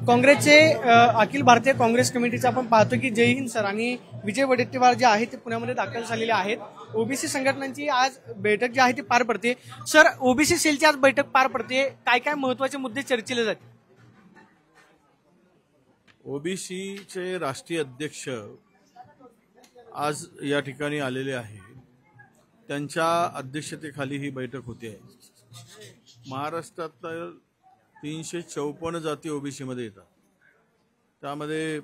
काँग्रेसचे अखिल भारतीय काँग्रेस कमिटीचे आपण पाहतो की जय हिंद सर आणि विजय वडेट्टीवार जे आहेत ते पुण्यामध्ये दाखल झालेले आहेत। ओबीसी संघटनांची आज बैठक जी आहे ती पार पडते। सर, ओबीसी सेलची आज बैठक पार पडते, काय काय महत्त्वाचे मुद्दे चर्चेले जाते? ओबीसीचे राष्ट्रीय अध्यक्ष आज या ठिकाणी आलेले आहे, त्यांच्या अध्यक्षतेखाली ही बैठक होते आहे। महाराष्ट्रात 354 जाती ओबीसी मध्ये येतात, त्यामध्ये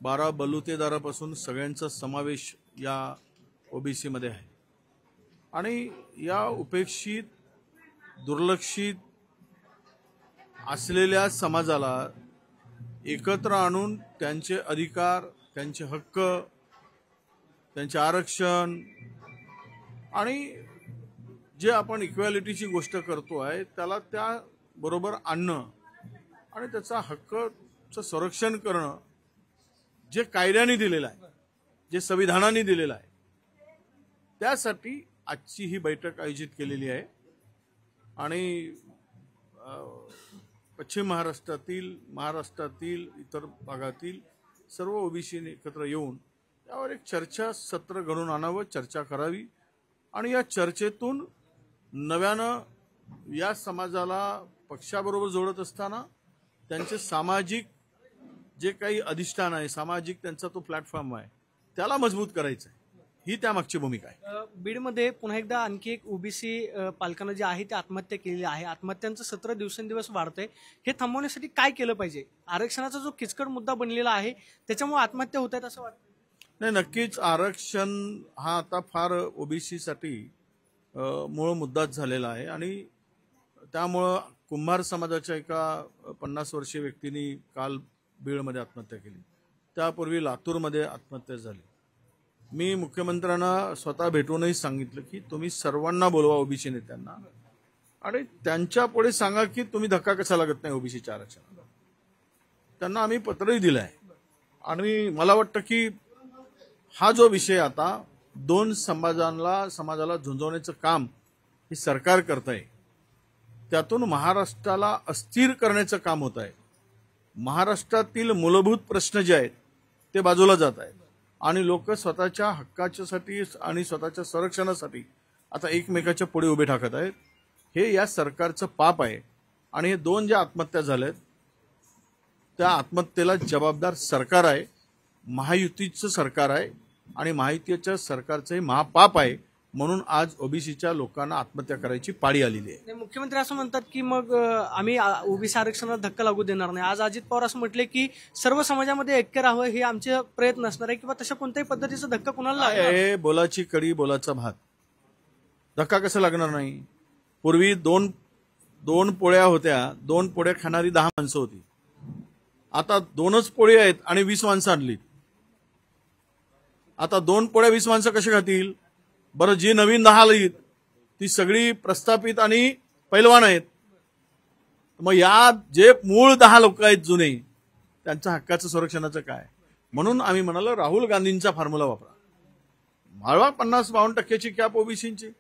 12 बलुतेदारापासून सगळ्यांचा समावेश या ओबीसी मध्ये आहे। आणि या उपेक्षित दुर्लक्षित असलेल्या समाजाला एकत्र आणून त्यांचे अधिकार, त्यांचे हक्क, त्यांचे आरक्षण आणि जे आपण इक्वॅलिटीची गोष्ट करतो आहे त्याला त्या बरोबर आणणं आणि त्याचा हक्काचं संरक्षण करणं जे कायद्याने दिलेलं आहे, जे संविधानाने दिलेलं आहे, त्यासाठी आजची ही बैठक आयोजित केलेली आहे। आणि पश्चिम महाराष्ट्रातील इतर भागातील सर्व ओबीसी एकत्र येऊन यावर एक चर्चा सत्र घडून आणावं, चर्चा करावी आणि या चर्चेतून नव्यानं या समाजाला पक्षाबरोबर जोडत असताना त्यांचे सामाजिक जे काही अधिष्ठान आहे, सामाजिक त्यांचा तो प्लॅटफॉर्म आहे, त्याला मजबूत करायचं आहे, ही त्यामागची भूमिका आहे। बीडमध्ये पुन्हा एकदा आणखी एक ओबीसी पालकांना जे आहे ते आत्महत्या केलेली आहे। आत्महत्यांचं सत्र दिवसेंदिवस वाढतंय, हे थांबवण्यासाठी काय केलं पाहिजे? आरक्षणाचा जो किचकट मुद्दा बनलेला आहे त्याच्यामुळे आत्महत्या होत आहेत असं वाटतं? नाही, नक्कीच आरक्षण हा आता फार ओबीसीसाठी मूळ मुद्दाच झालेला आहे आणि त्यामुळं कुंभार समाजाच्या एका 50 वर्षीय व्यक्तीने काल बीडमध्ये आत्महत्या केली, त्यापूर्वी लातूरमध्ये आत्महत्या झाली। मी मुख्यमंत्र्यांना स्वतः भेटूनही सांगितलं की तुम्ही सर्वांना बोलवा ओबीसी नेत्यांना आणि त्यांच्या पुढे सांगा की तुम्ही धक्का कसा लागत नाही ओबीसीच्या आरक्षणाला। त्यांना आम्ही पत्रही दिलं आहे आणि मला वाटतं की हा जो विषय आता दोन समाजाला झुंजवण्याचं काम हे सरकार करत आहे, त्यातून महाराष्ट्राला अस्थिर करण्याचं काम होत आहे। महाराष्ट्रातील मूलभूत प्रश्न जे आहेत ते बाजूला जात आहेत आणि लोक स्वतःच्या हक्काच्यासाठी आणि स्वतःच्या संरक्षणासाठी आता एकमेकाच्या पुढे उभे ठाकत आहेत। हे या सरकारचं पाप आहे आणि हे दोन ज्या आत्महत्या झाल्यात त्या आत्महत्येला जबाबदार सरकार आहे, महायुतीचं सरकार आहे आणि महायुतीच्या सरकारचं हे महापाप आहे। म्हणून आज ओबीसीच्या लोकांना आत्महत्या करायची पाळी आलेली आहे। मुख्यमंत्री असं म्हणतात की मग आम्ही ओबीसी आरक्षणाला धक्का लागू देणार नाही। आज अजित पवार असं म्हटले की सर्व समाजामध्ये ऐक्य राहावं हे आमचे प्रयत्न असणार आहे किंवा तशा कोणत्याही पद्धतीचा धक्का कुणाला लागणार? हे बोलाची कडी बोलाचा भात, धक्का कसं लागणार नाही? पूर्वी दोन पोळ्या होत्या, 2 पोळ्या खाणारी 10 माणसं होती, आता 2च पोळी आहेत आणि 20 माणसं आणली। आता 2 पोळ्या 20 माणसं कशी खातील बरं? जी नवीन 10 आली ती सगळी प्रस्थापित आणि पैलवान आहेत, मग या जे मूळ 10 लोक आहेत जुने, त्यांच्या हक्काचं संरक्षणाचं काय? म्हणून आम्ही म्हणालो राहुल गांधींचा फॉर्म्युला वापरा, माळवा 50-52% कॅप ओबीसीची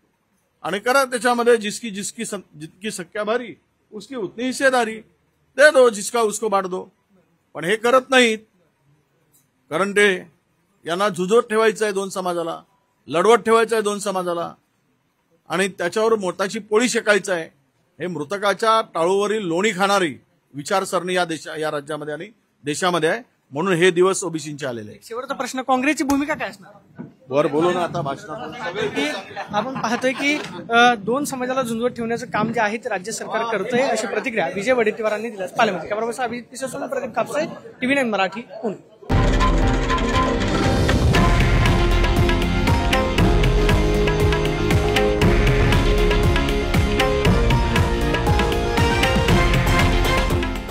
आणि करा त्याच्यामध्ये जितकी सख्या भारी उसकी उतनी हिस्सेदारी दे दो, जिसका उसको बांट दो। पण हे करत नाहीत, कारण ते यांना झुजवत ठेवायचं आहे 2 समाजाला, लढवत ठेवायचं आहे 2 समाजाला आणि त्याच्यावर मोठाची पोळी शेकायचं आहे। हे मृतकाच्या टाळूवरील लोणी खाणारी विचारसरणी या राज्यामध्ये आणि देशामध्ये आहे, म्हणून हे दिवस ओबीसींचे आलेले आहेत। शेवटचा प्रश्न, काँग्रेसची भूमिका काय असणार? वर बोलू ना आता भाषणात। आपण पाहतोय की 2 समाजाला झुंजवत ठेवण्याचं काम जे आहे ते राज्य सरकार करतंय, अशी प्रतिक्रिया विजय वडेट्टीवारांनी दिली पालकमंत्री। कॅमेरापर्सन अभिजित पिसेसोबत प्रदीप कापसे, TV9 मराठी, पुणे।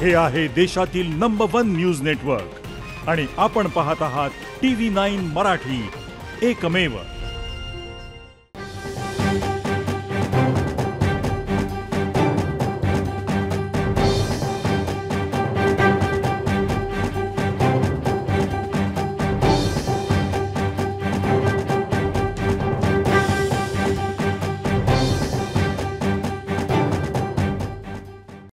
हे आहे देशातील नंबर 1 न्यूज नेटवर्क आणि आपण पाहत आहात TV9 मराठी, एकमेव।